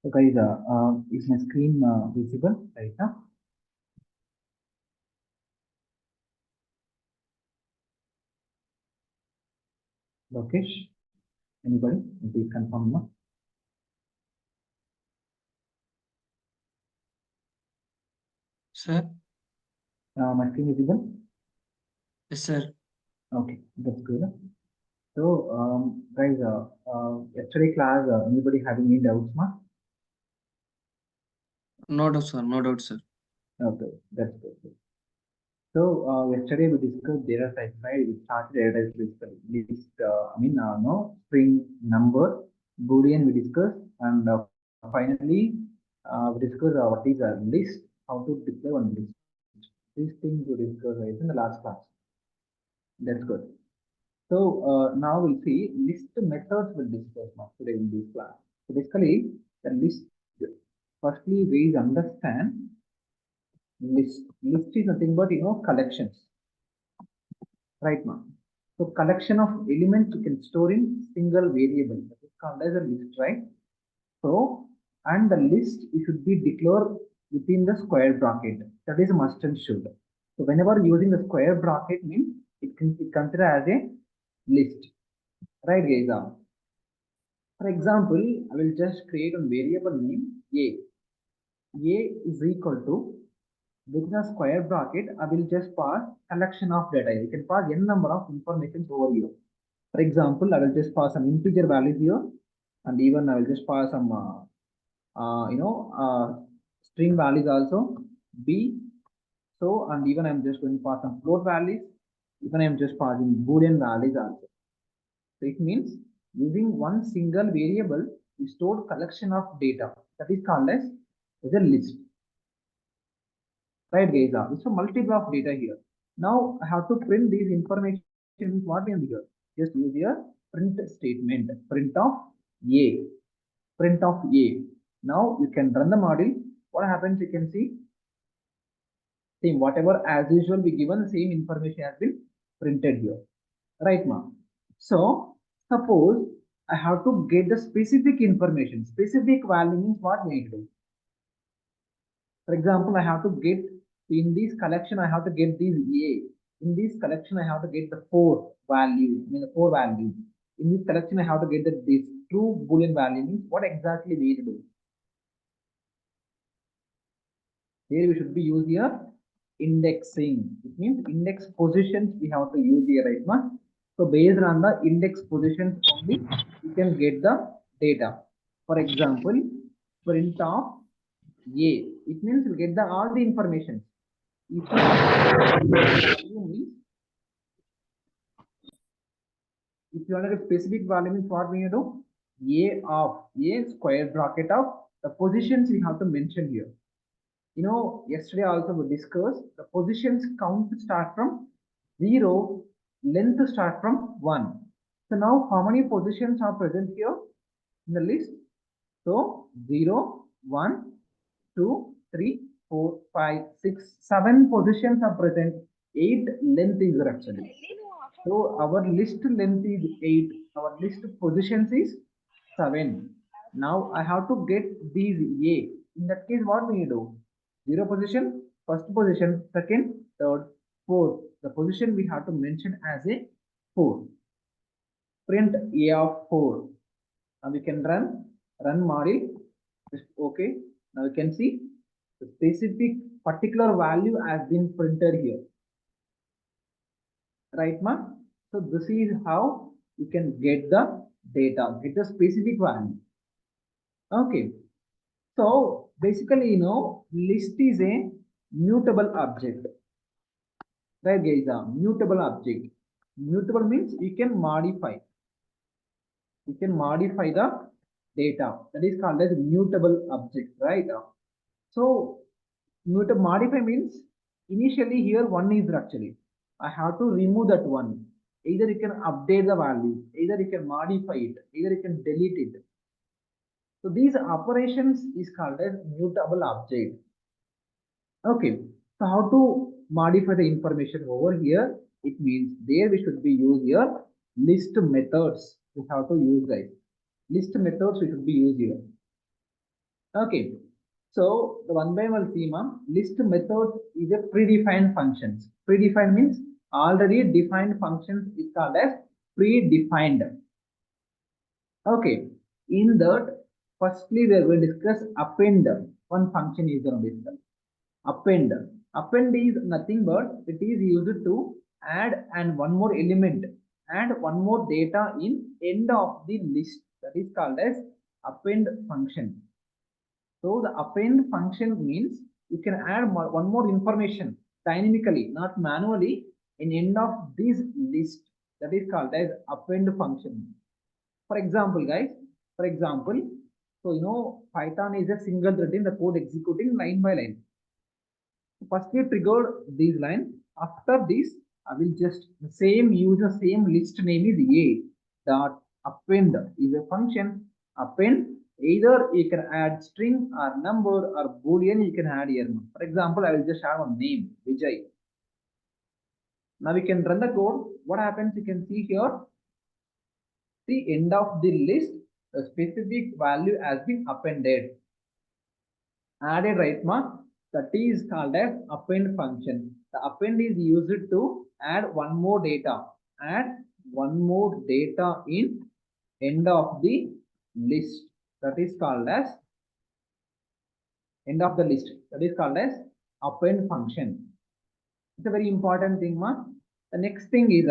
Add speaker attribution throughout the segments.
Speaker 1: So guys, is my screen visible right now? Lokesh, anybody? Please confirm now.
Speaker 2: Sir?
Speaker 1: My screen visible?
Speaker 2: Yes, sir.
Speaker 1: Okay, that's good. So guys, yesterday class, anybody having any doubts, ma?
Speaker 2: No doubt, sir. No doubt, sir.
Speaker 1: Okay, that's good. So yesterday we discussed data type, right? We started data type list. No string number, boolean we discussed, and finally we discussed what is a list, how to deploy one list. These things we discussed right in the last class. That's good. So now we'll see list methods we'll discuss now today in this class. So basically the list. Firstly, we understand list. List is nothing but collections. Right now. So collection of elements you can store in single variable. That is called as a list, right? So, and the list it should be declared within the square bracket. That is must and should. So whenever using the square bracket means it can be considered as a list. Right, guys? For example, I will just create a variable name A. A is equal to within a square bracket, I will just pass collection of data. You can pass n number of information over here. For example, I will just pass some integer values here, and even I will just pass some string values also b. So, and even I'm just going to pass some float values. Even I'm just passing boolean values also. So it means using one single variable, we stored collection of data. That is called as a list. Right, guys? It's a multiple of data here. Now I have to print these information. What we have here? Just use your print statement. Print of A. Print of A. Now you can run the module. What happens? You can see. Same whatever as usual we given the same information has been printed here. Right, now. So suppose I have to get the specific information. Specific value means what we need to do. For example, I have to get in this collection, I have to get these A. In this collection, I have to get the four values, the four values. In this collection, I have to get this true Boolean value means what exactly we need to do. Here we should be using here indexing. It means index positions we have to use here, right now. So based on the index positions only, you can get the data. For example, print of A. It means you get all the information. If value means if you want a specific value means what we do? A of A square bracket of the positions we have to mention here. Yesterday also we discussed the positions count start from 0, length start from 1. So now how many positions are present here in the list? So 0, 1, 2, 3, 4, 5, 6, 7 positions are present. 8 length is actually. So our list length is 8. Our list positions is 7. Now I have to get these A. In that case, what we do? 0 position, first position, second, third, fourth. The position we have to mention as a 4. Print A of 4. Now we can run module. Just okay. Now you can see the specific particular value has been printed here. Right, ma? So this is how you can get the data, get the specific value. Okay. So basically, list is a mutable object. Right, guys? Mutable object. Mutable means you can modify. You can modify the data. That is called as mutable object, right? So mutable modify means initially here one is actually. I have to remove that one. Either you can update the value, either you can modify it, either you can delete it. So these operations is called as mutable object. Okay, so how to modify the information over here? It means there we should be use here list methods. We have to use guys. List methods we should be use here. Okay. So the one by one theme, list method is a predefined functions. Predefined means already defined functions is called as predefined. Okay. In that, firstly, we are going to discuss append. One function is going to discuss. Append. Append is nothing but it is used to add and one more element and one more data in end of the list. That is called as append function. So the append function means you can add one more information dynamically, not manually, in end of this list. That is called as append function. For example, guys, for example, so Python is a single thread in the code executing line by line. First we triggered this line. After this, I will just the same use the same list name is a dot append is a function. Append either you can add string or number or boolean you can add here. For example, I will just add one name Vijay. Now we can run the code. What happens? You can see here the end of the list, the specific value has been appended. Added right mark, that is called as append function. The append is used to add one more data. Add one more data in end of the list. That is called as end of the list. That is called as append function. It's a very important thing, ma. The next thing is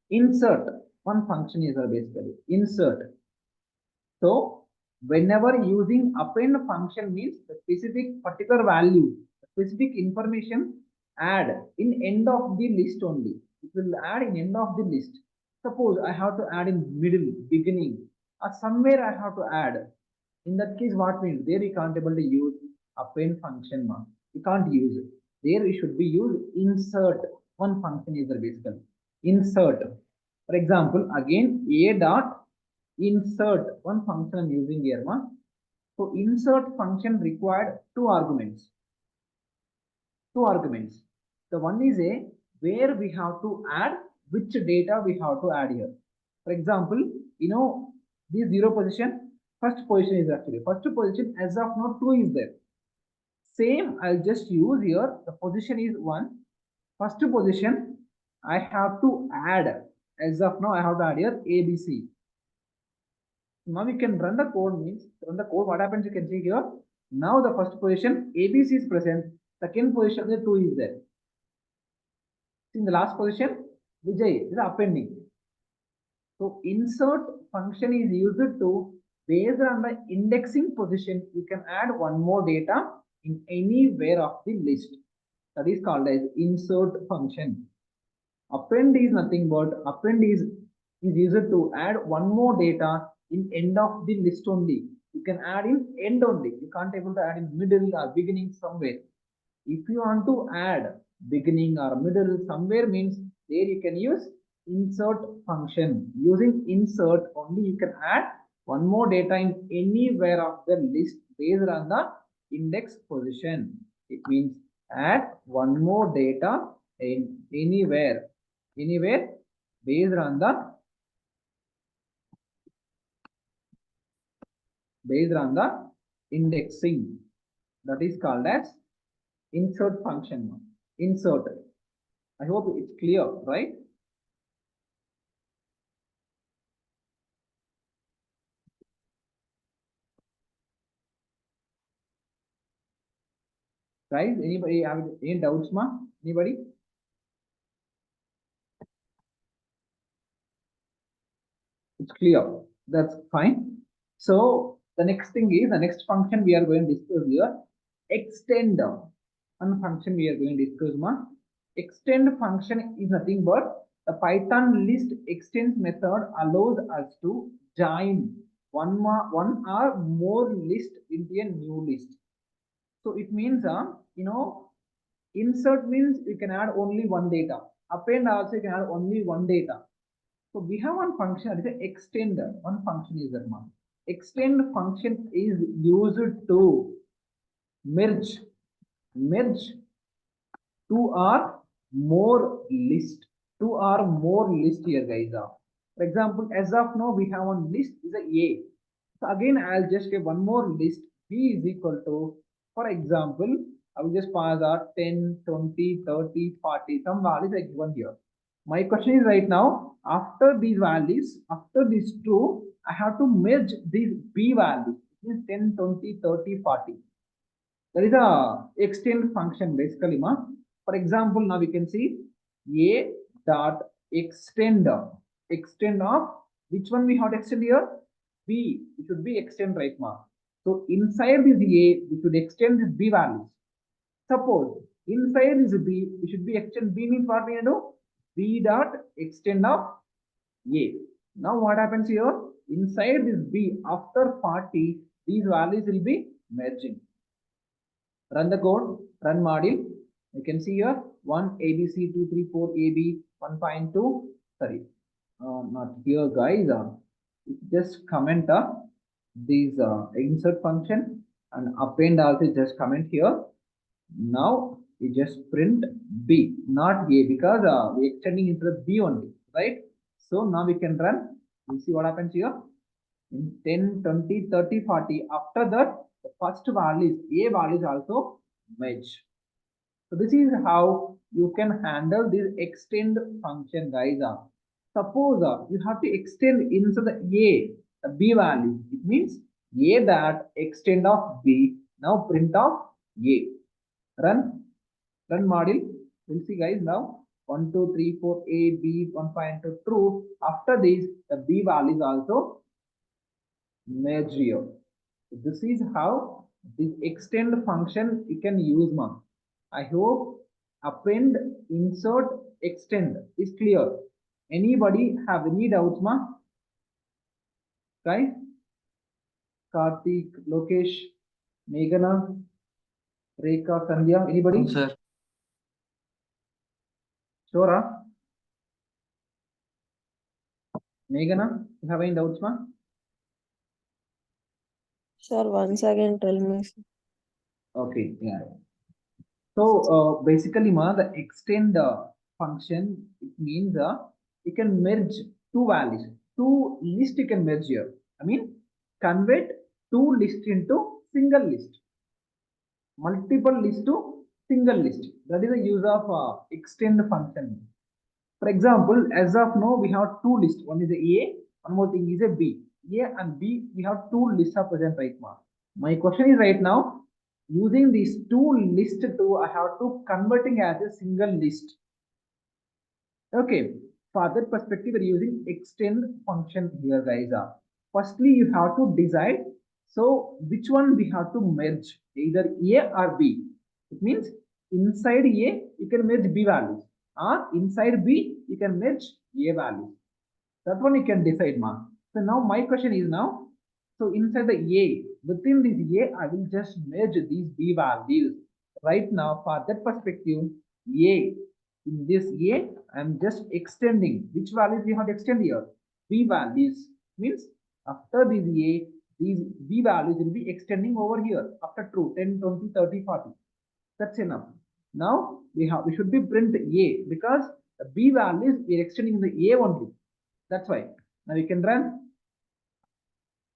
Speaker 1: insert. One function is basically insert. So whenever using append function means the specific particular value, specific information add in end of the list only. It will add in end of the list. Suppose I have to add in middle, beginning, or somewhere I have to add. In that case, what means there we can't able to use append function. We can't use it. There we should be used insert. One function is basically insert. For example, again a dot insert one function I'm using here. So insert function required two arguments. Two arguments. The one is a where we have to add which data we have to add here. For example, this zero position, first position is actually first position as of now 2 is there. Same I'll just use here. The position is 1. First position I have to add as of now I have to add here ABC. Now we can run the code means run the code. What happens you can see here. Now the first position ABC is present. Second position the 2 is there. In the last position Vijay is appending. So insert function is used to based on the indexing position you can add one more data in anywhere of the list. That is called as insert function. Append is nothing but append is used to add one more data in end of the list only. You can add in end only. You can't able to add in middle or beginning somewhere. If you want to add beginning or middle somewhere means there you can use insert function. Using insert only you can add one more data in anywhere of the list based on the index position. It means add one more data in anywhere based on the indexing. That is called as insert function. Insert. I hope it's clear, right? Guys, anybody have any doubts, ma? Anybody? It's clear. That's fine. So the next thing is the next function we are going to discuss here. Extend. One function we are going to discuss, ma. Extend function is nothing but the Python list extends method allows us to join one or more list into a new list. So it means, insert means you can add only one data. Append also you can add only one data. So we have one function that is an extend. One function is that one. Extend function is used to merge two or more list. Two or more list here, guys. For example, as of now, we have one list is a A. So again, I'll just give one more list. B is equal to, for example, I will just pass out 10, 20, 30, 40, some values are given here. My question is right now, after these values, after these two, I have to merge these B values. It means 10, 20, 30, 40. There is a extend function basically, ma. For example, now we can see a dot extend of which one we have to extend here? B. It should be extend, right, ma. So inside this a, we should extend this b values. Suppose inside this b, we should be extend b means what we do? B dot extend of a. Now what happens here? Inside this b, after 40, these values will be merging. Run the code, run module. You can see here 1 ABC 2 3 4 AB 1.2. Sorry, not here, guys. Just comment these insert function and append also just comment here. Now we just print B, not A, because we extending into the B only, right? So now we can run. We see what happens here. In 10, 20, 30, 40. After that, the first values, A values also merge. So this is how you can handle this extend function, guys. Suppose you have to extend into the A, the B value. It means A that extend of B. Now print of A. Run, run module. We'll see, guys. Now 1, 2, 3, 4, A, B, 1.2 true. After this, the B values also merge here. This is how the extend function you can use, ma. I hope append, insert, extend is clear. Anybody have any doubts, ma? Guys, Karthik, Lokesh, Meghana, Rekha, Sandhya, anybody?
Speaker 2: No, sir.
Speaker 1: Sure, Meghana, you have any doubts, ma?
Speaker 3: Sir, once again tell me.
Speaker 1: Okay, yeah. So basically, ma, the extend function, it means you can merge two values, two list you can merge here. I mean, convert two list into single list, multiple list to single list. That is the use of extend function. For example, as of now, we have two lists. One is a A, one more thing is a B. A and B, we have two lists are present right now. My question is right now, using these two list to, I have to converting as a single list. Okay, for that perspective, we're using extend function here, guys. Firstly, you have to decide. So which one we have to merge, either A or B. It means inside A, you can merge B values, or inside B, you can merge A values. That one you can decide, ma. So now my question is now, so inside the A, within this A, I will just merge these B values. Right now, for that perspective, A, in this A, I'm just extending. Which values we have to extend here? B values. Means after this A, these B values will be extending over here. After true, 10, 20, 30, 40. That's enough. Now we should be print A, because the B values we are extending the A only. That's why. Now we can run.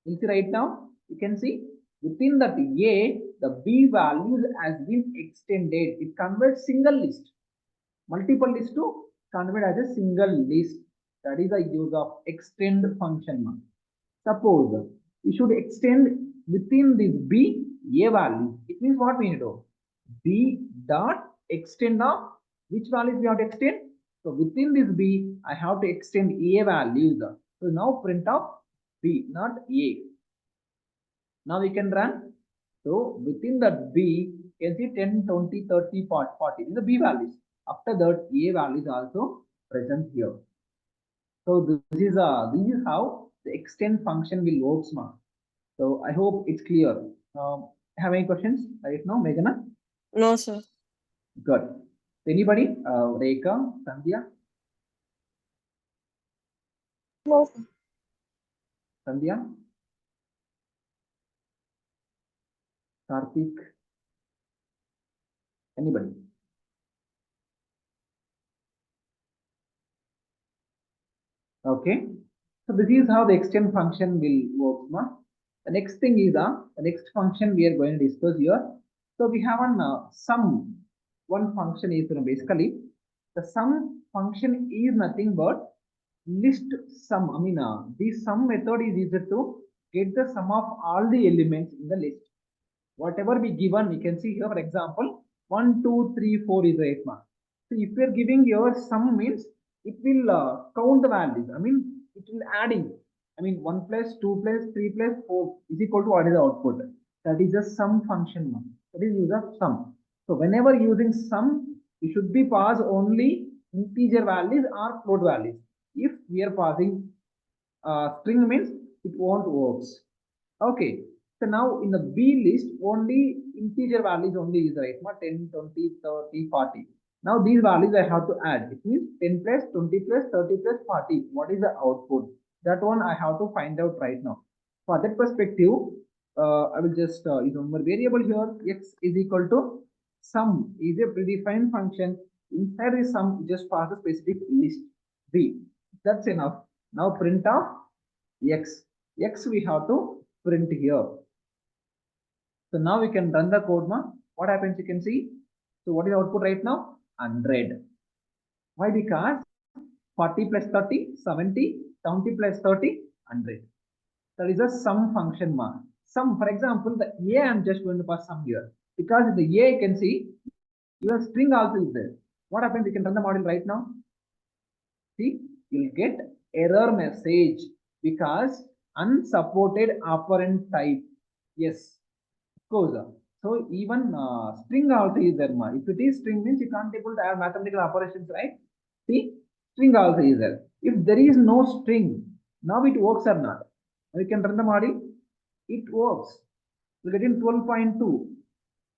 Speaker 1: You'll see right now, you can see within that A, the B values has been extended. It converts single list, multiple list to convert as a single list. That is the use of extend function. Suppose we should extend within this B A value. It means what we need to do? B dot extend of which values we have to extend? So within this B, I have to extend A values. So now print of B, not A. Now we can run. So within that B, you can see 10, 20, 30, 40. These are the B values. After that, A values also present here. So this is how the extend function will work, ma. So I hope it's clear. Have any questions right now, Meghana?
Speaker 3: No, sir.
Speaker 1: Good. Anybody? Rekha, Sandhya,
Speaker 3: No.
Speaker 1: Sandhya, Karthik, anybody? Okay. So this is how the extend function will work, ma. The next thing is the next function we are going to discuss here. So we have an sum. One function is basically the sum function is nothing but list sum. I mean, this sum method is used to get the sum of all the elements in the list. Whatever we given, we can see here, for example, 1, 2, 3, 4 is the 8 mark. So if you are giving your sum means it will count the values. I mean, it will adding. I mean, 1 plus 2 plus 3 plus 4 is equal to what is the output? That is a sum function. That is use of sum. So whenever using sum, we should be pass only integer values or float values. If we are passing string means it won't works. Okay. So now in the B list, only integer values only is right. 10, 20, 30, 40. Now these values I have to add. It means 10 plus, 20 plus, 30 plus, 40. What is the output? That one I have to find out right now. For that perspective, I will just use one more variable here. X is equal to sum is a predefined function. Inside the sum, just pass a specific list B. That's enough. Now print of X. X we have to print here. So now we can run the code. What happens? You can see. So what is the output right now? 100. Why? Because 40 plus 30, 70, 70 plus 30, 100. That is a sum function. Sum, for example, the A I'm just going to pass sum here. Because in the A you can see your string also is there. What happens? You can run the model right now. See, you'll get error message because unsupported operand type. Yes, goes up. So even string also is there. If it is string means you can't able to have mathematical operations, right? See, string also is there. If there is no string, now it works or not? We can run the model. It works. We get in 12.2,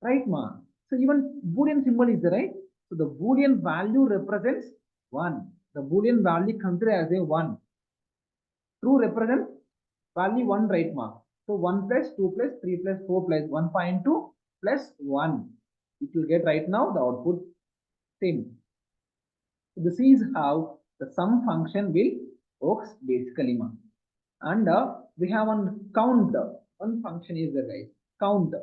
Speaker 1: right, ma? So even Boolean symbol is there, right? So the Boolean value represents 1. The Boolean value considered as a 1. True represents value 1, right, ma? So 1 plus 2 plus 3 plus 4 plus 1.2 plus 1. It will get right now the output same. So this is how the sum function will works basically, ma. And we have one count. One function is there, guys. Count.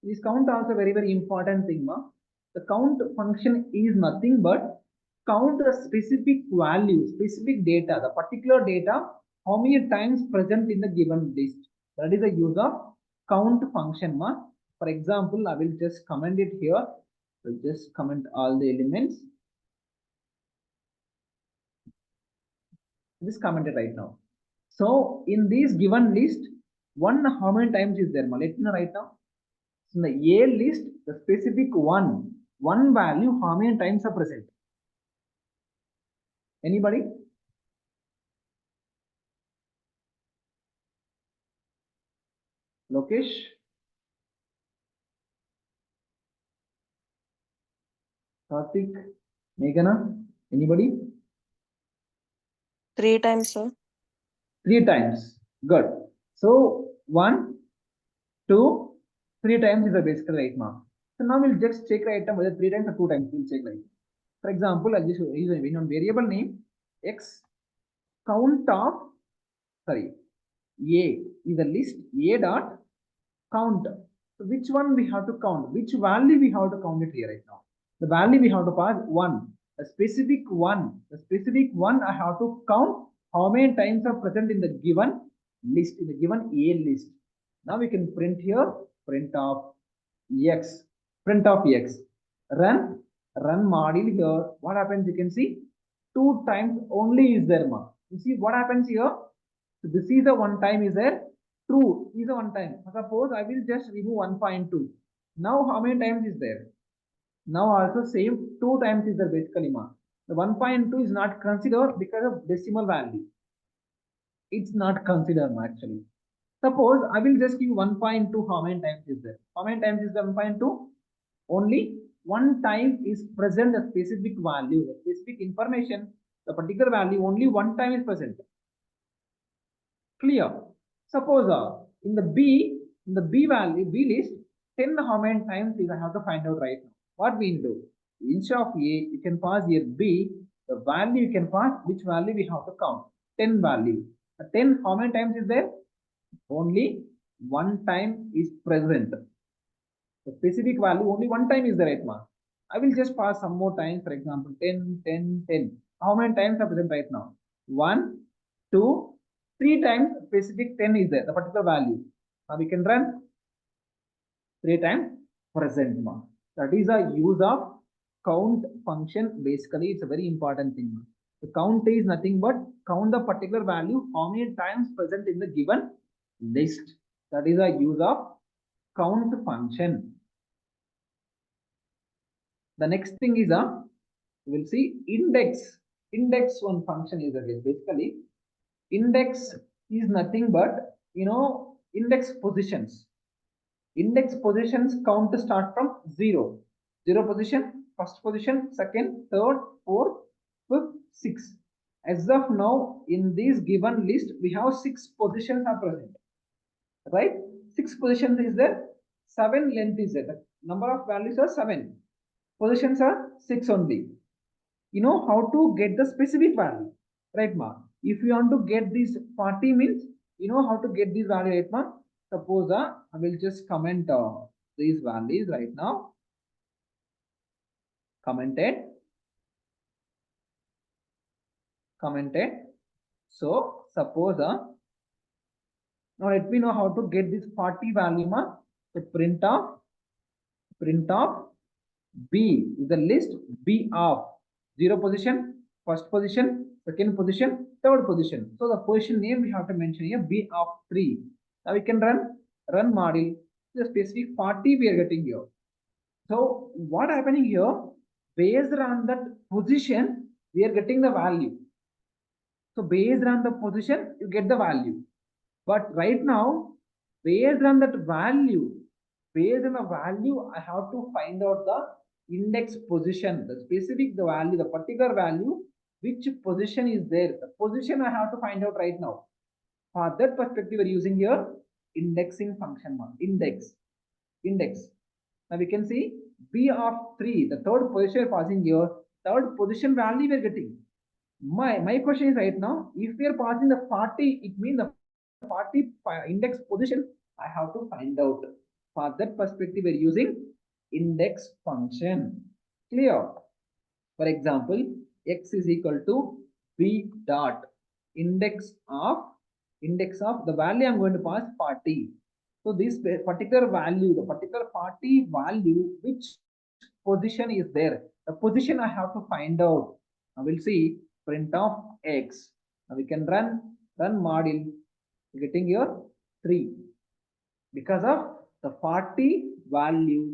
Speaker 1: This count also very important thing, ma. The count function is nothing but count the specific value, specific data, the particular data, how many times present in the given list. That is the use of count function, ma. For example, I will just comment it here. So just comment all the elements. Just comment it right now. So in this given list, one how many times is there, ma? Let me know right now. So in the A list, the specific one value, how many times are present? Anybody? Lokesh? Karthik? Meghana? Anybody?
Speaker 3: 3 times, sir.
Speaker 1: 3 times. Good. So 1, 2, 3 times is the basic right mark. So now we'll just check right now whether 3 times or 2 times. We'll check right. For example, I'll just use a variable name x count of A is a list A dot count. So which one we have to count? Which value we have to count it here right now? The value we have to pass 1. The specific one. The specific one I have to count how many times are present in the given list, in the given A list. Now we can print here, print of x, print of x. Run module here. What happens? You can see 2 times only is there, ma. You see what happens here? So this is a 1 time is there. True is a 1 time. Suppose I will just remove 1.2. Now how many times is there? Now also same 2 times is there basically, ma. The 1.2 is not considered because of decimal value. It's not considered, ma, actually. Suppose I will just give 1.2. How many times is there? How many times is the 1.2? Only 1 time is present a specific value, a specific information, the particular value only 1 time is present. Clear? Suppose in the B value, B list, 10 how many times is I have to find out right now. What we do? Instead of A, you can pass here B, the value you can pass, which value we have to count? 10 value. 10 how many times is there? Only one time is present. The specific value only one time is the right mark. I will just pass some more times, for example, 10, 10, 10. How many times are present right now? 1, 2, 3 times specific 10 is there, the particular value. Now we can run 3 times present mark. That is a use of count function. Basically, it's a very important thing. The count is nothing but count the particular value, how many times present in the given list. That is a use of count function. The next thing is we will see index. Index one function is again basically index is nothing but index positions. Index positions count to start from 0. 0 position, first position, second, third, fourth, fifth, sixth. As of now, in this given list, we have 6 positions are present. Right? 6 positions is there, 7 length is there. The number of values are 7. Positions are 6 only. You know how to get the specific value, right, ma? If you want to get this 40 means, you know how to get this value, right, ma? Suppose I will just comment these values right now. Commented. So suppose now let me know how to get this 40 value, ma. So print of B is the list B of 0 position, first position, second position, third position. So the position name we have to mention here B of 3. Now we can run model. The specific 40 we are getting here. So what happening here? Based on that position, we are getting the value. So based on the position, you get the value. But right now, based on that value, I have to find out the index position, the specific the value, the particular value, which position is there. The position I have to find out right now. For that perspective, we're using here indexing function. Index. Now we can see B of 3, the third position passing here, third position value we're getting. My question is right now, if we are passing the 40, it means the 40 index position I have to find out. For that perspective, we're using index function. Clear? For example, x is equal to b dot index of the value I'm going to pass 40. So this particular value, the particular 40 value, which position is there? The position I have to find out. Now we'll see print of x. Now we can run model, getting your 3 because of the 40 value.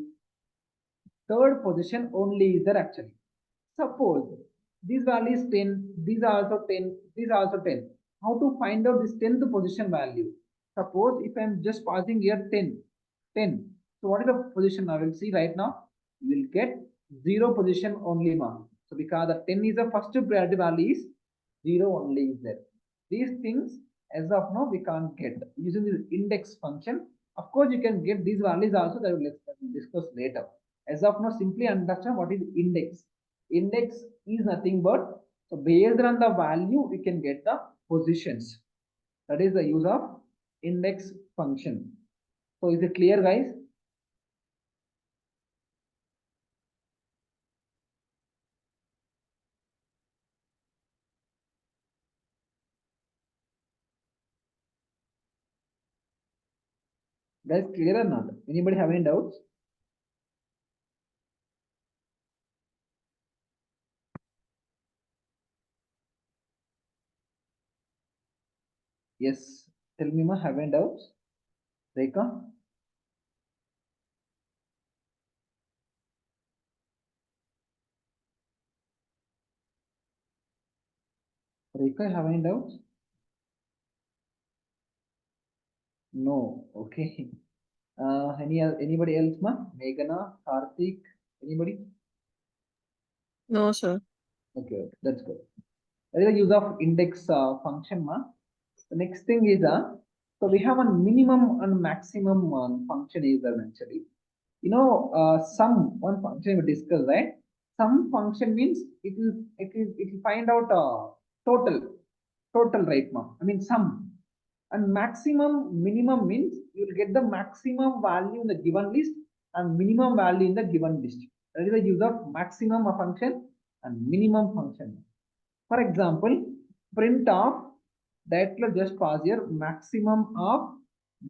Speaker 1: Third position only is there actually. Suppose this value is 10, these are also 10, these are also 10. How to find out this 10th position value? Suppose if I'm just passing here 10. So what is the position? I will see right now. You will get 0 position only mark. So because the 10 is the first priority value is 0 only is there. These things as of now we can't get using this index function. Of course, you can get these values also that we'll discuss later. As of now, simply understand what is index. Index is nothing but, so based on the value we can get the positions. That is the use of index function. So is it clear, guys? Guys, clear or not? Anybody have any doubts? Yes. Tell me, ma, have any doubts? Rekha? Rekha, have any doubts? No. Okay. Anybody else, ma? Meghana, Karthik, anybody?
Speaker 3: No, sir.
Speaker 1: Okay, that's good. That is the use of index function, ma. The next thing is so we have a minimum and maximum function is there actually. Sum one function we discussed, right? Sum function means it will find out total, right, ma? I mean sum. And maximum minimum means you will get the maximum value in the given list and minimum value in the given list. That is the use of maximum function and minimum function. For example, print of that will just pass here maximum of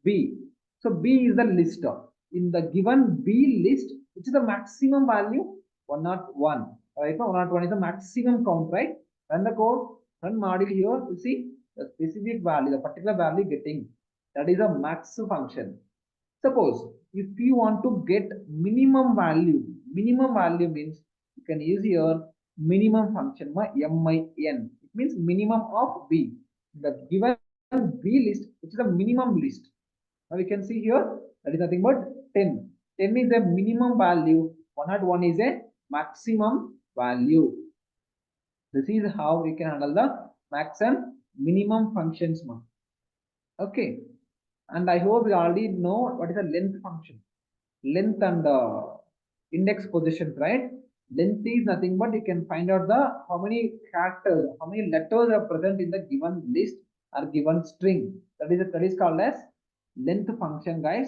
Speaker 1: B. So B is the list of in the given B list, which is the maximum value 101. Right now 101 is the maximum count, right? Run the code, run module here, you see the specific value, the particular value getting, that is a max function. Suppose if you want to get minimum value means you can use your minimum function min. It means minimum of B. The given B list, which is a minimum list. Now we can see here that is nothing but 10. 10 is a minimum value, 101 is a maximum value. This is how we can handle the max and minimum functions. Okay. And I hope you already know what is a length function. Length and index positions, right? Length is nothing but you can find out the how many characters, how many letters are present in the given list or given string. That is called as length function, guys.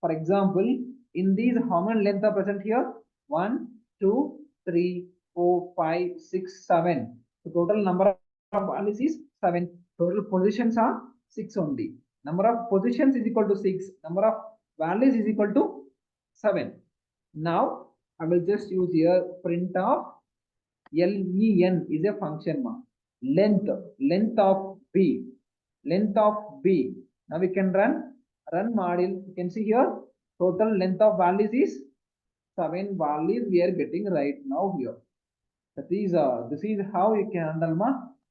Speaker 1: For example, in these how many length are present here? 1, 2, 3, 4, 5, 6, 7. The total number of values is 7. Total positions are 6 only. Number of positions is equal to 6. Number of values is equal to 7. Now I will just use here print of len is a function. Length of B. Length of B. Now we can run module. You can see here total length of values is 7 values we are getting right now here. That is this is how you can handle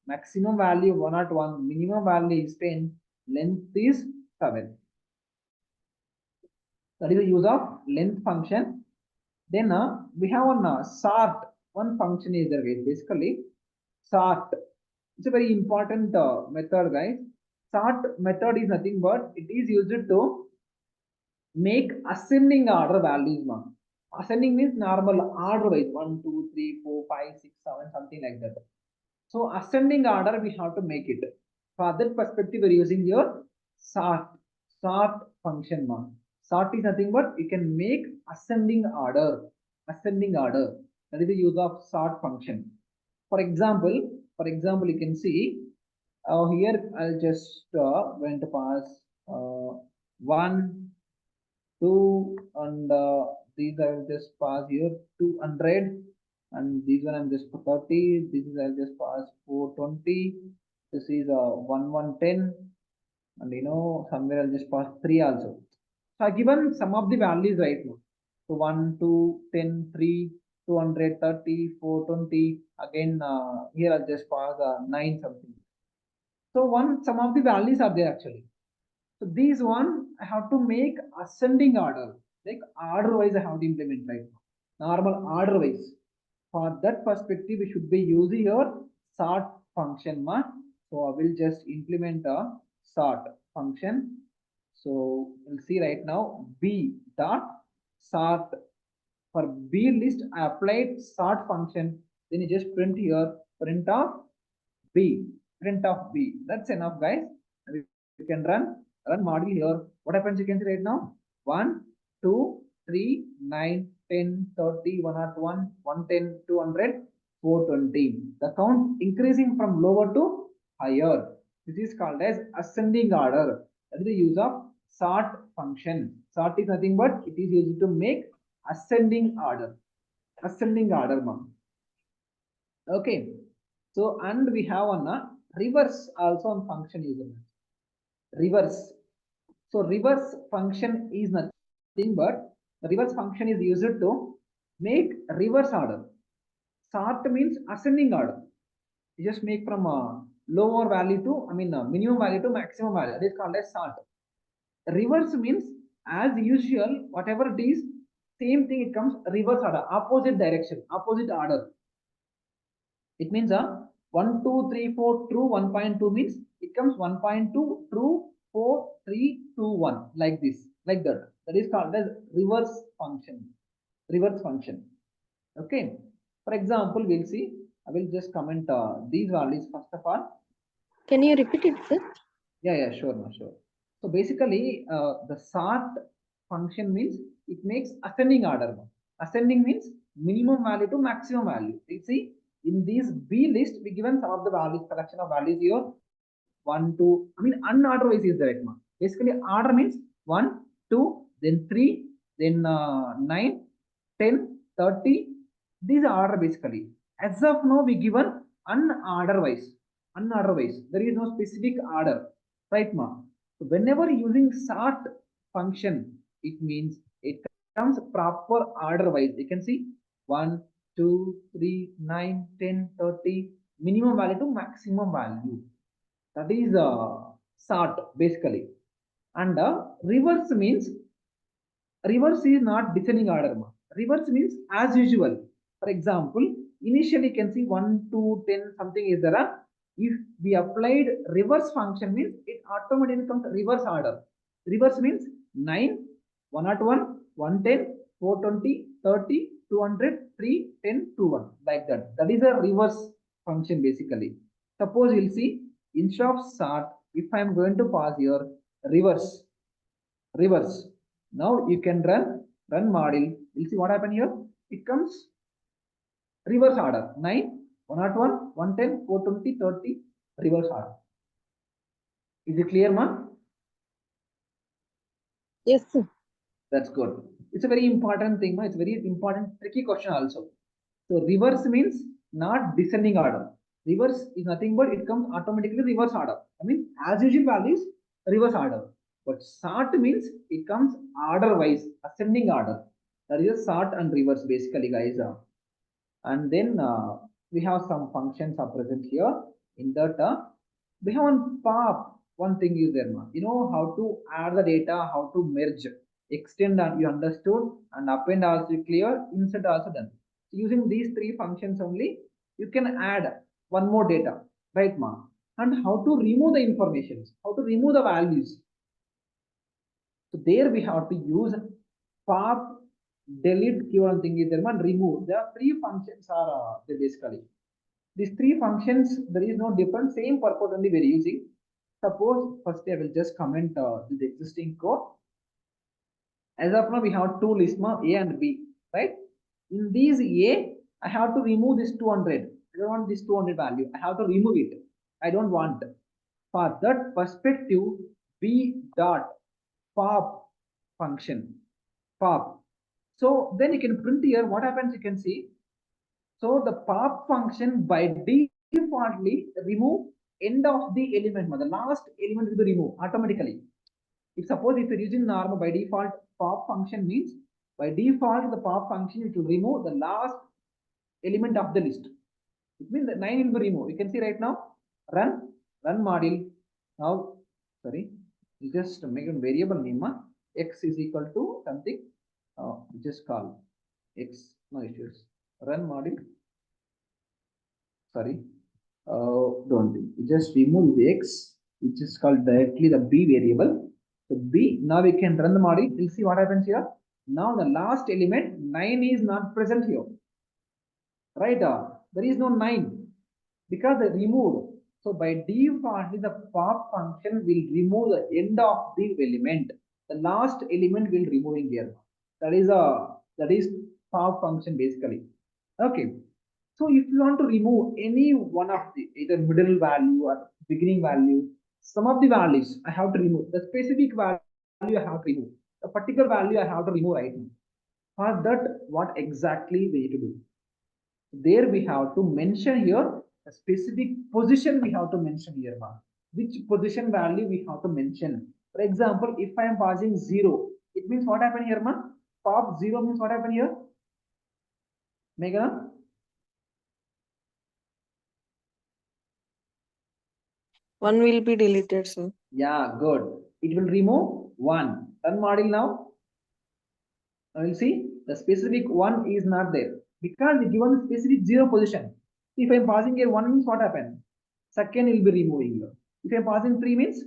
Speaker 1: maximum value 101, minimum value is 10, length is 7. That is the use of length function. Then we have one sort. One function is there, guys. Basically, sort. It's a very important method, guys. Sort method is nothing but it is used to make ascending order values. Ascending means normal order wise 1, 2, 3, 4, 5, 6, 7, something like that. So ascending order we have to make it. For that perspective, we're using your sort function. Sort is nothing but you can make ascending order. That is the use of sort function. For example, you can see here I'll just going to pass 1, 2, and these I will just pass here 200, and these one I'm just 30. This is I'll just pass 420. This is 1110, and somewhere I'll just pass 3 also. So I given some of the values right now. So 1, 2, 10, 3, 200, 30, 420. Again here I'll just pass 9 something. So some of the values are there actually. So these one I have to make ascending order, like order wise I have to implement right now. Normal order wise. For that perspective, we should be using your sort function. So I will just implement a sort function. So we'll see right now B dot sort. For B list, I applied sort function. Then you just print here print of B. That's enough, guys. You can run module here. What happens? You can see right now 1, 2, 3, 9, 10, 30, 101, 110, 200, 420. The count increasing from lower to higher. This is called as ascending order. That is the use of sort function. Sort is nothing but it is used to make ascending order. Okay. So and we have one reverse also on function user. Reverse. So reverse function is nothing but the reverse function is used to make reverse order. Sort means ascending order. You just make from lower value to minimum value to maximum value. That is called as sort. Reverse means as usual, whatever it is, same thing it comes reverse order, opposite direction, opposite order. It means 1, 2, 3, 4 true, 1.2 means it comes 1.2 true, 4, 3, 2, 1 like this, like that. That is called as reverse function. Okay. For example, we'll see. I will just comment these values first of all.
Speaker 3: Can you repeat it, sir?
Speaker 1: Yeah, sure, no, sure. So basically, the sort function means it makes ascending order. Ascending means minimum value to maximum value. You see, in this B list, we given some of the values, collection of values here. 1, 2. I mean, unorder wise is the right one. Basically, order means 1, 2, then 3, then 9, 10, 30. These are order basically. As of now, we given unorder wise. Unorder wise. There is no specific order. Right, ma? So whenever using sort function, it means it comes proper order wise. You can see 1, 2, 3, 9, 10, 30, minimum value to maximum value. That is sort basically. And reverse means reverse is not descending order. Reverse means as usual. For example, initially you can see 1 to 10 something is there. If we applied reverse function means it automatically comes reverse order. Reverse means 9, 101, 110, 420, 30, 200, 3, 10, 21 like that. That is a reverse function basically. Suppose you'll see instead of sort, if I am going to pass here reverse. Now you can run module. We'll see what happened here. It comes reverse order 9, 101, 110, 420, 30, reverse order. Is it clear, man?
Speaker 3: Yes, sir.
Speaker 1: That's good. It's a very important thing, man. It's a very important, tricky question also. So reverse means not descending order. Reverse is nothing but it comes automatically reverse order. I mean, as usual values, reverse order. But sort means it comes order wise, ascending order. That is a sort and reverse basically, guys. And then we have some functions are present here. In that, we have one pop. One thing is there, man. You know how to add the data, how to merge, extend, and you understood, and append also clear, insert also done. So using these three functions only, you can add one more data, right, ma? And how to remove the information, how to remove the values. So there we have to use pop, delete, keyword thing is there, man, remove. There are three functions are there basically. These three functions, there is no difference, same purpose only we're using. Suppose first I will just comment the existing code. As of now, we have two lists, A and B, right? In these A, I have to remove this 200. I don't want this 200 value. I have to remove it. I don't want. For that perspective, B dot pop function, pop. So then you can print here. What happens? You can see. So the pop function by defaultly remove end of the element. The last element will be removed automatically. If suppose if you're using normal by default pop function means by default the pop function it will remove the last element of the list. It means that 9 will be removed. You can see right now run module. Now sorry, you just make a variable name x is equal to something. Just call x, no issues. Run module. Sorry, don't think. You just remove the x, which is called directly the b variable. So B, now we can run the module. We'll see what happens here. Now the last element 9 is not present here. Right? There is no 9 because they removed. So by default, the pop function will remove the end of the element. The last element will removing here. That is pop function basically. Okay. So if you want to remove any one of the either middle value or beginning value, some of the values I have to remove. The specific value I have to remove. The particular value I have to remove right now. For that, what exactly we need to do? There we have to mention here a specific position we have to mention here. Which position value we have to mention. For example, if I am passing 0, it means what happened here, ma? Pop 0 means what happened here? Meghana?
Speaker 3: 1 will be deleted, sir.
Speaker 1: Yeah, good. It will remove 1. Run module now. Now you'll see the specific 1 is not there because we given specific 0 position. If I'm passing here 1 means what happened? Second will be removing here. If I'm passing 3 means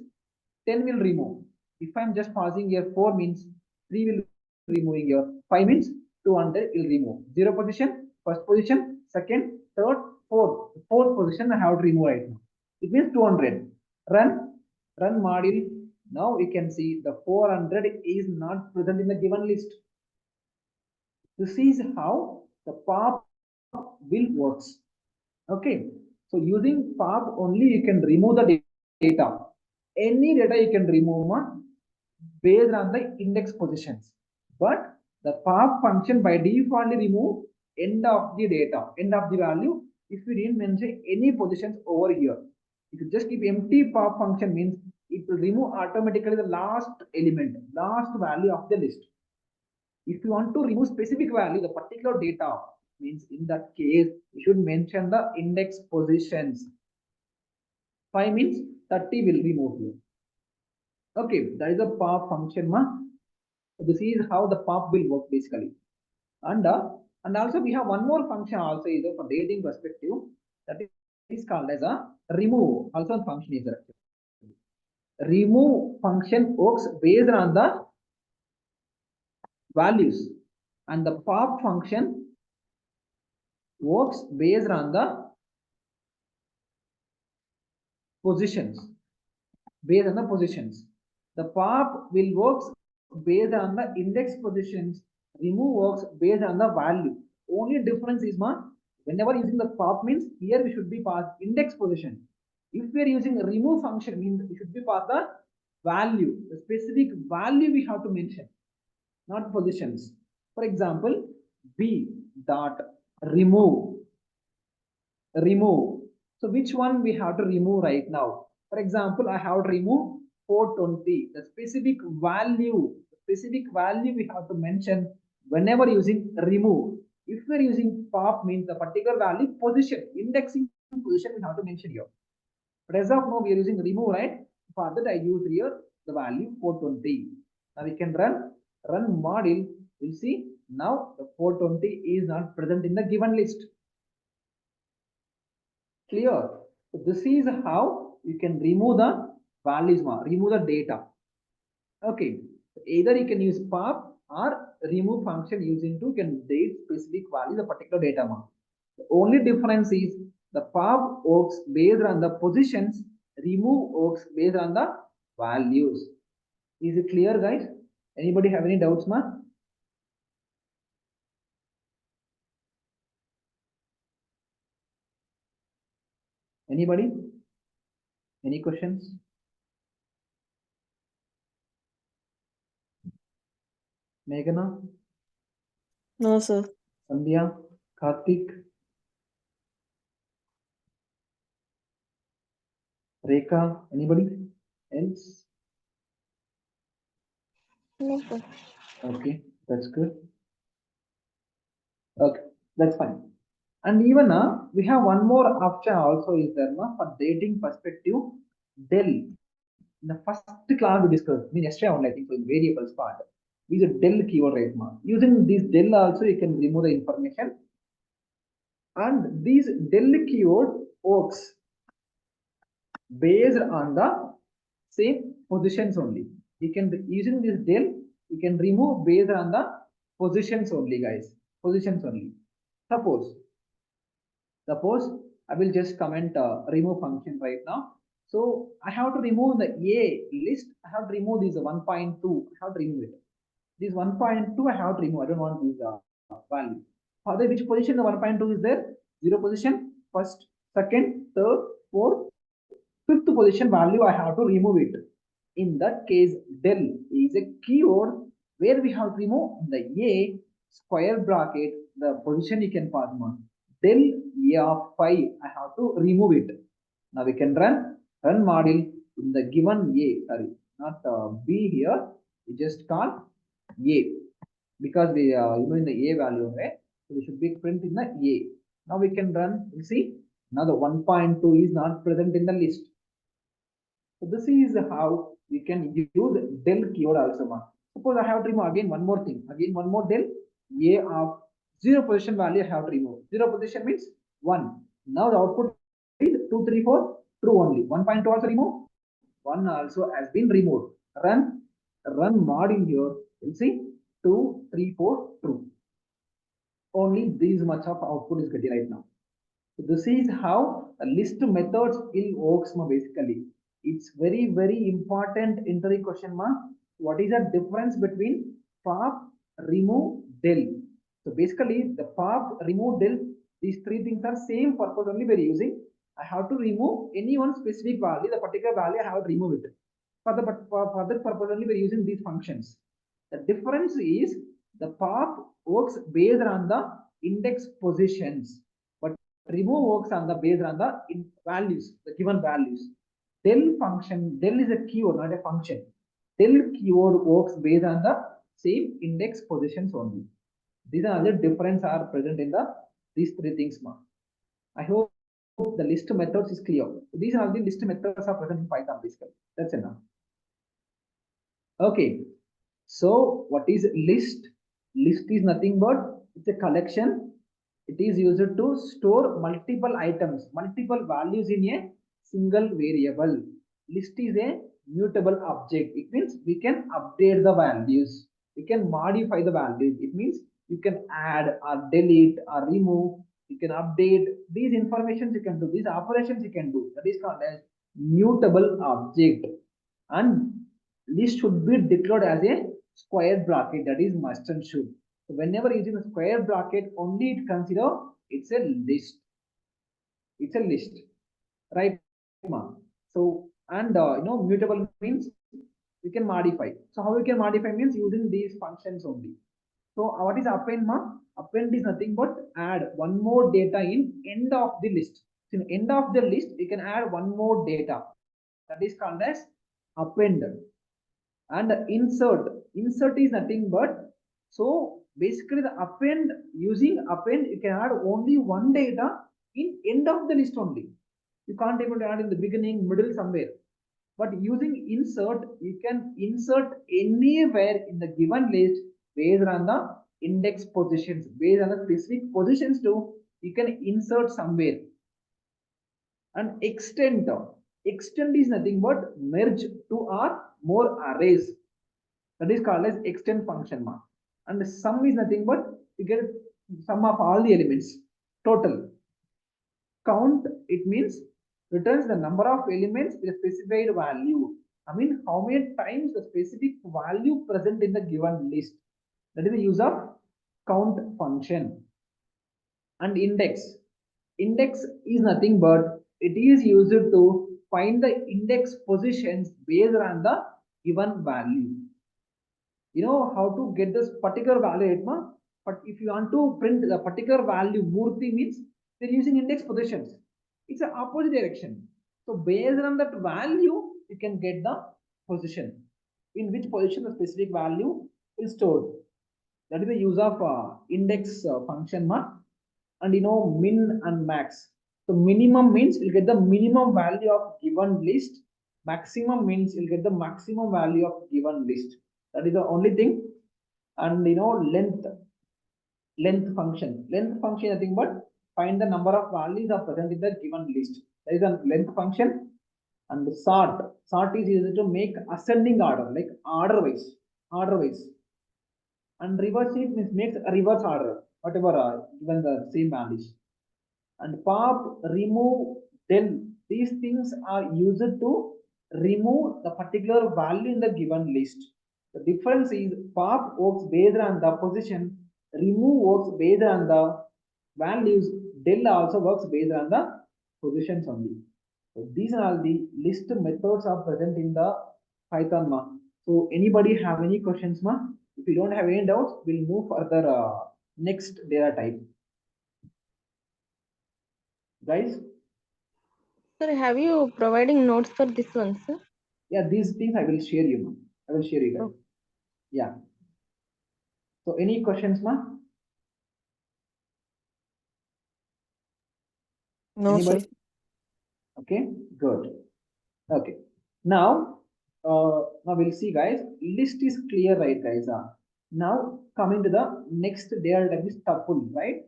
Speaker 1: 10 will remove. If I'm just passing here 4 means 3 will removing here. 5 means 200 will remove. 0 position, first position, second, third, fourth. Fourth position I have to remove right now. It means 200. Run Run module. Now you can see the 400 is not present in the given list. This is how the pop will works. Okay, so using pop only you can remove the data. Any data you can remove based on the index positions. But the pop function by default remove end of the data, end of the value. If you didn't mention any positions over here, if you just keep empty pop function means it will remove automatically the last element, last value of the list. If you want to remove specific value, the particular data means in that case, you should mention the index positions. 5 means 30 will be moved here. Okay, that is a pop function. This is how the pop will work basically. And also we have one more function also is for dating perspective that is called as a remove. Also a function is there. Remove function works based on the values, and the pop function works based on the positions. Based on the positions, the pop will works based on the index positions. Remove works based on the value. Only difference is whenever using the pop means here we should be pass index position. If we are using remove function means we should be pass the value, the specific value we have to mention, not positions. For example, b dot remove. So which one we have to remove right now? For example, I have to remove 420. The specific value we have to mention whenever using remove. If we are using pop means the particular value position, indexing position we have to mention here. But as of now we are using remove, right? For that I use here the value 420. Now we can run module. We'll see now the 420 is not present in the given list. Clear? So this is how you can remove the values, remove the data. Okay, either you can use pop or remove function using to can date specific value the particular data. The only difference is the pop works based on the positions, remove works based on the values. Is it clear, guys? Anybody have any doubts, Anybody? Any questions? Meghana?
Speaker 3: No, sir.
Speaker 1: Sandhya? Karthik? Rekha? Anybody else?
Speaker 3: No, sir.
Speaker 1: Okay, that's good. Okay, that's fine. And even we have one more option also is there for dating perspective. Del. In the first class we discussed, I mean yesterday only I think so in variables part. We use a del keyword right now. Using this del also you can remove the information. And these del keyword works based on the same positions only. You can using this del, you can remove based on the positions only, guys. Positions only. Suppose I will just comment remove function right now. So I have to remove the A list. I have to remove this 1.2. I have to remove it. This 1.2 I have to remove. I don't want this value. For which position the 1.2 is there? 0 position, first, second, third, fourth, fifth position value I have to remove it. In that case, del is a keyword where we have to remove the A square bracket, the position you can pass on. Del A of 5, I have to remove it. Now we can run module in the given A, sorry, not B here, we just call A because we in the A value, right? So we should be print in the A. Now we can run, you see, now the 1.2 is not present in the list. So this is how we can use del keyword also. Suppose I have to remove again one more thing, again one more del A of 0 position value I have to remove. 0 position means 1. Now the output is 2, 3, 4, true only. 1.2 also remove. 1 also has been removed. Run module here. You see 2, 3, 4, true. Only this much of output is getting right now. So this is how the list methods will works basically. It's very important interview question mark. What is the difference between pop, remove, del? So basically the pop, remove, del, these three things are same purpose only we're using. I have to remove any one specific value, the particular value I have to remove it. For that purpose only we're using these functions. The difference is the pop works based on the index positions, but remove works on the based on the values, the given values. Del function, del is a keyword, not a function. Del keyword works based on the same index positions only. These are the difference are present in the these three things. I hope the list methods is clear. These are the list methods are present in Python basically. That's enough. Okay. So what is list? List is nothing but it's a collection. It is used to store multiple items, multiple values in a single variable. List is a mutable object. It means we can update the values. We can modify the values. It means you can add or delete or remove. You can update these informations. You can do these operations. You can do that is called as mutable object. And list should be declared as a square bracket, that is must and should. So whenever using a square bracket, only it consider it's a list. It's a list, right? So and mutable means we can modify. So how we can modify means using these functions only. So what is append? Append is nothing but add one more data in end of the list. So in end of the list, we can add one more data. That is called as append. And insert is nothing but, so basically the append, using append you can add only one data in end of the list only. You can't able to add in the beginning, middle, somewhere. But using insert, you can insert anywhere in the given list based on the index positions, based on the specific positions too, you can insert somewhere. And extend is nothing but merge two or more arrays. That is called as extend function mark. And the sum is nothing but you get sum of all the elements, total. Count, it means returns the number of elements with a specified value. I mean, how many times the specific value present in the given list. That is the use of count function. And index is nothing but it is used to find the index positions based on the given value. You know how to get this particular value, but if you want to print the particular value, Murthy means they're using index positions. It's an opposite direction. So based on that value, you can get the position. In which position the specific value is stored. That is the use of index function, and min and max. So minimum means you'll get the minimum value of given list. Maximum means you'll get the maximum value of given list. That is the only thing. And length function. Length function nothing but find the number of values are present in the given list. That is a length function. And sort. Sort is used to make ascending order, like order wise. And reverse it means makes a reverse order, whatever given the same values. And pop, remove, del, these things are used to remove the particular value in the given list. The difference is pop works based on the position, remove works based on the values, del also works based on the positions only. So these are all the list methods are present in the Python. So anybody have any questions, ma? If you don't have any doubts, we'll move further next data type. Guys?
Speaker 3: Sir, have you providing notes for this one, sir?
Speaker 1: Yeah, these things I will share you, ma. I will share you guys.
Speaker 3: Okay.
Speaker 1: Yeah. So any questions, ma?
Speaker 3: No,
Speaker 1: Anybody?
Speaker 3: sir.
Speaker 1: Okay, good. Okay. Now we'll see, guys. List is clear, right, guys? Now coming to the next data type is tuple, right?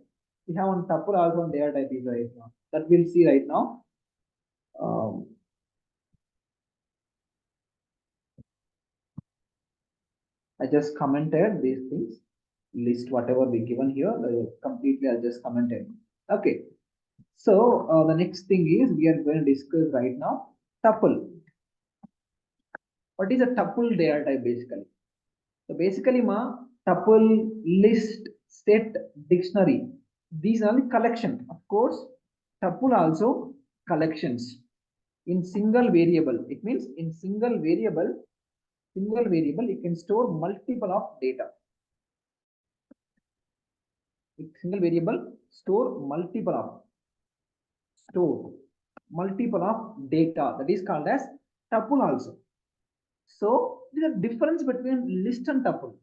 Speaker 1: We have one tuple also on data type is right now. That we'll see right now. I just commented these things, list whatever we given here, completely I'll just comment it. Okay. So the next thing is we are going to discuss right now tuple. What is a tuple data type basically? So basically, tuple, list, set, dictionary. These are the collection. Of course, tuple also collections in single variable. It means in single variable you can store multiple of data. With single variable store multiple of data. That is called as tuple also. So there is a difference between list and tuple.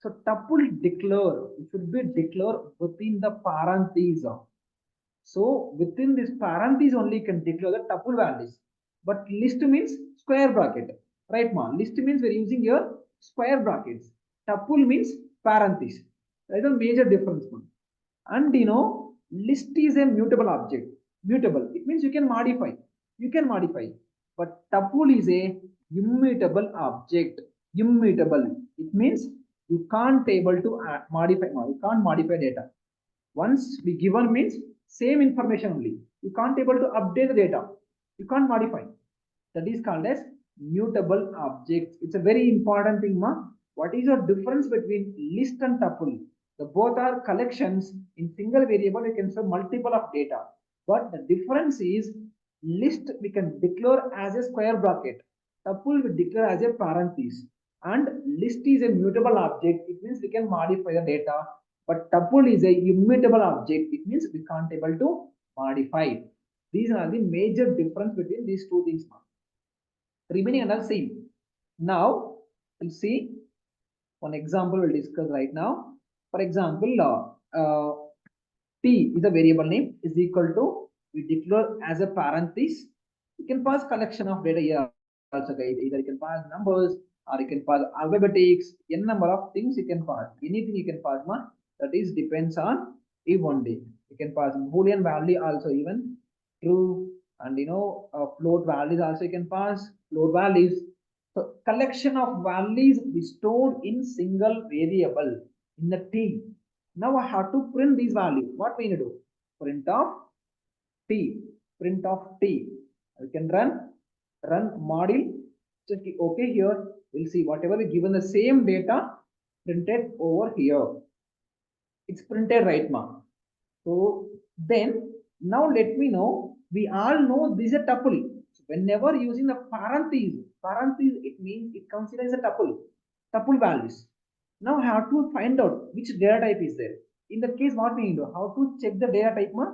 Speaker 1: So tuple declare, it should be declared within the parentheses. So within this parentheses only you can declare the tuple values. But list means square bracket, right, ma? List means we're using here square brackets. Tuple means parentheses. That is a major difference, ma. And list is a mutable object. Mutable. It means you can modify. But tuple is a immutable object. Immutable. It means you can't able to modify. No, you can't modify data. Once we given means same information only. You can't able to update the data. You can't modify. That is called as mutable objects. It's a very important thing, ma. What is the difference between list and tuple? The both are collections. In single variable you can store multiple of data, but the difference is list we can declare as a square bracket, tuple we declare as a parenthesis, and list is a mutable object. It means we can modify the data, but tuple is a immutable object. It means we can't able to modify. These are the major difference between these two things. Remaining another same. Now we'll see one example we'll discuss right now. For example, t is a variable name is equal to, we declare as a parenthesis. You can pass collection of data here also, guys. Either you can pass numbers or you can pass alphabetics, n number of things you can pass. Anything you can pass, ma. That is depends on if only. You can pass boolean value also, even true, and float values also you can pass float values. So collection of values is stored in single variable in the t. Now I have to print these values. What we need to do? Print of t. Print of t. We can run module. Just okay here. We'll see whatever we given the same data printed over here. It's printed right now. So then now let me know. We all know this is a tuple. So whenever using the parentheses, it means it considers a tuple values. Now I have to find out which data type is there. In that case, what we need to do? How to check the data type, ma?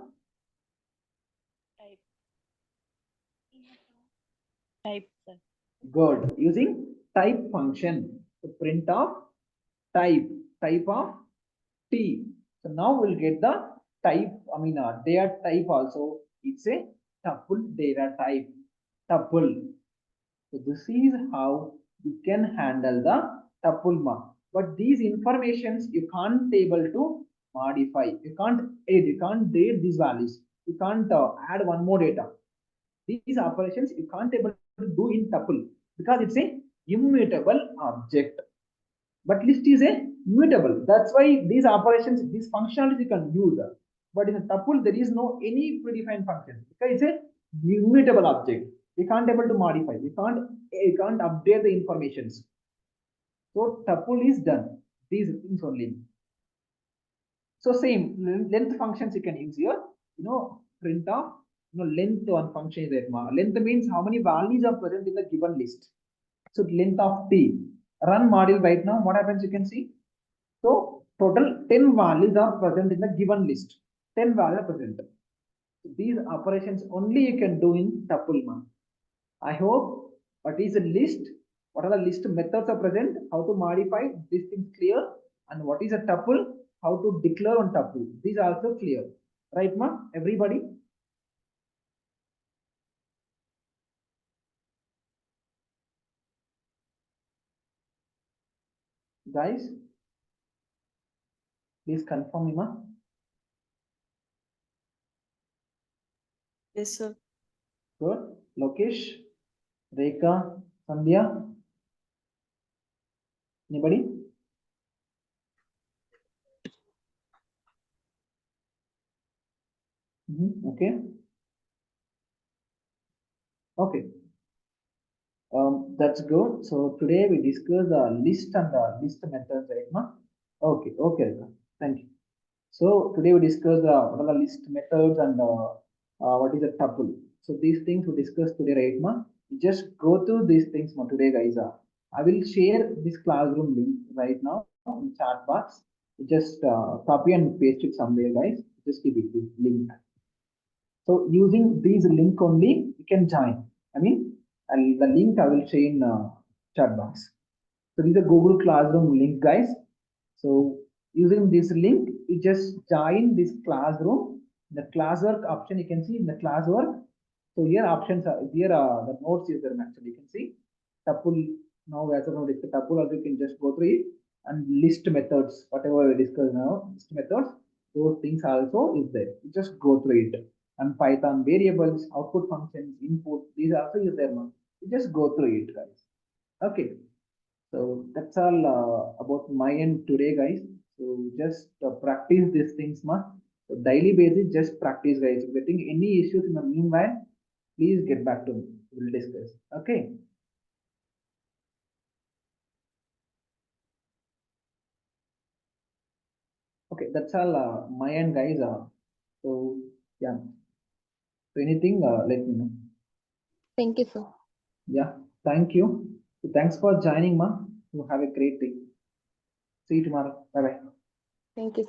Speaker 4: Type, sir.
Speaker 1: Good. Using type function. So print of type of t. So now we'll get the type, data type also. It's a tuple data type. Tuple. So this is how you can handle the tuple, ma. But these informations you can't able to modify. You can't edit. You can't delete these values. You can't add one more data. These operations you can't able to do in tuple because it's a immutable object. But list is a mutable. That's why these operations, these functionalities you can use. But in a tuple, there is no any predefined function because it's a immutable object. We can't able to modify. We can't update the informations. So tuple is done. These things only. So same length functions you can use here. Print of length one function is there. Length means how many values are present in the given list. So length of t. Run module right now. What happens? You can see. So total 10 values are present in the given list. 10 values are present. These operations only you can do in tuple, ma. I hope what is a list, what are the list methods are present, how to modify these things clear, and what is a tuple, how to declare on tuple. These are also clear. Right, ma? Everybody? Guys, please confirm me, ma.
Speaker 4: Yes, sir.
Speaker 1: Good. Lokesh, Rekha, Sandhya. Anybody? Okay. Okay. That's good. So today we discuss the list and the list methods, right, ma? Okay, okay, Rita. Thank you. So today we discuss what are the list methods and what is a tuple. So these things we discuss today, right, ma? Just go through these things, ma, today, guys. I will share this classroom link right now in chat box. Just copy and paste it somewhere, guys. Just keep it this link. So using these link only, you can join. I mean, and the link I will share in chat box. So this is a Google Classroom link, guys. So using this link, you just join this classroom. The classwork option you can see in the classwork. So here options are here are the notes is there actually. You can see tuple now as of now it's a tuple, also you can just go through it and list methods, whatever we discuss now, list methods, those things also is there. You just go through it. And Python variables, output functions, input, these also is there now. You just go through it, guys. Okay. So that's all about my end today, guys. So just practice these things, ma. So daily basis, just practice, guys. If you think any issues in the meanwhile, please get back to me. We'll discuss. Okay. Okay, that's all my end, guys. So yeah. So anything, let me know.
Speaker 3: Thank you, sir.
Speaker 1: Yeah. Thank you. So thanks for joining, ma. You have a great day. See you tomorrow. Bye bye.
Speaker 3: Thank you.